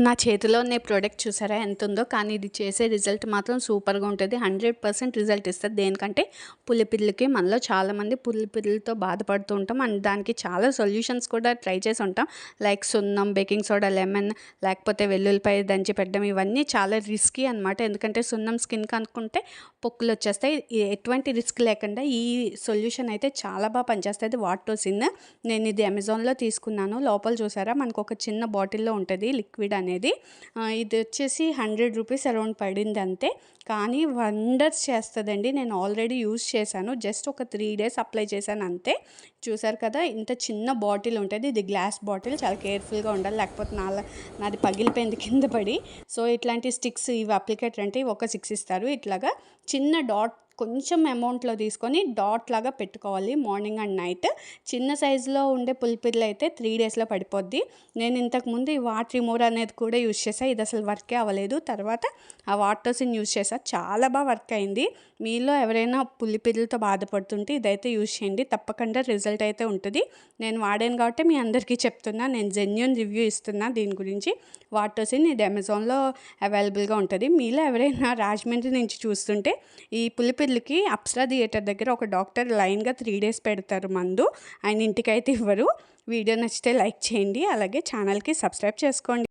నా చేతిలో ఉన్న ప్రోడక్ట్ చూసారా ఎంత ఉందో, కానీ ఇది చేసే రిజల్ట్ మాత్రం సూపర్గా ఉంటుంది. 100% రిజల్ట్ ఇస్తుంది. దేనికంటే పులిపిర్లకి మనలో చాలామంది పులిపిర్లతో బాధపడుతూ ఉంటాం. అండ్ దానికి చాలా సొల్యూషన్స్ కూడా ట్రై చేసి ఉంటాం. లైక్ సున్నం, బేకింగ్ సోడా, లెమన్, లేకపోతే వెల్లుల్లిపాయ దంచి పెట్టడం. ఇవన్నీ చాలా రిస్కీ అనమాట. ఎందుకంటే సున్నం స్కిన్కి అనుకుంటే పొక్కులు వచ్చేస్తాయి. ఎటువంటి రిస్క్ లేకుండా ఈ సొల్యూషన్ అయితే చాలా బాగా పనిచేస్తుంది. వాటోసిన్. నేను ఇది అమెజాన్లో తీసుకున్నాను. లోపల చూసారా మనకు ఒక చిన్న బాటిల్లో ఉంటుంది లిక్విడ్ అనేది. ఇది వచ్చేసి 100 రూపీస్ అరౌండ్ పడింది అంతే. కానీ వండర్స్ చేస్తుందండి. నేను ఆల్రెడీ యూజ్ చేశాను. జస్ట్ ఒక 3 డేస్ అప్లై చేశాను అంతే. చూసారు కదా, ఇంత చిన్న బాటిల్ ఉంటుంది. ఇది గ్లాస్ బాటిల్. చాలా కేర్ఫుల్గా ఉండాలి, లేకపోతే నాది పగిలిపోయింది కింద పడి. సో ఇట్లాంటి స్టిక్స్, ఇవి అప్లికేటర్ అంటే ఒక 6 ఇస్తారు. ఇట్లాగా చిన్న డాట్ కొంచెం అమౌంట్లో తీసుకొని డాట్ లాగా పెట్టుకోవాలి మార్నింగ్ అండ్ నైట్. చిన్న సైజులో ఉండే పులిపిర్లు అయితే 3 డేస్లో పడిపోద్ది. నేను ఇంతకుముందు ఈ వాటర్ రిమూవర్ అనేది కూడా యూజ్ చేశాను. ఇది అసలు వర్కే అవ్వలేదు. తర్వాత ఆ వాటర్స్ని యూజ్ చేశాను, చాలా బాగా వర్క్ అయింది. మీలో ఎవరైనా పులిపిర్లతో బాధపడుతుంటే ఇదైతే యూజ్ చేయండి, తప్పకుండా రిజల్ట్ అయితే ఉంటుంది. నేను వాడాను కాబట్టి మీ అందరికీ చెప్తున్నా. నేను జెన్యూన్ రివ్యూ ఇస్తున్నా దీని గురించి. వాటర్స్ని ఇది అమెజాన్లో అవైలబుల్గా ఉంటుంది. మీలో ఎవరైనా రాజమండ్రి నుంచి చూస్తుంటే ఈ పులిపిర్లకి అప్సరా థియేటర్ దగ్గర ఒక డాక్టర్ లైన్గా 3 డేస్ పెడతారు మందు. ఆయన ఇంటికైతే ఇవ్వరు. వీడియో నచ్చితే లైక్ చేయండి, అలాగే ఛానల్కి సబ్స్క్రైబ్ చేసుకోండి.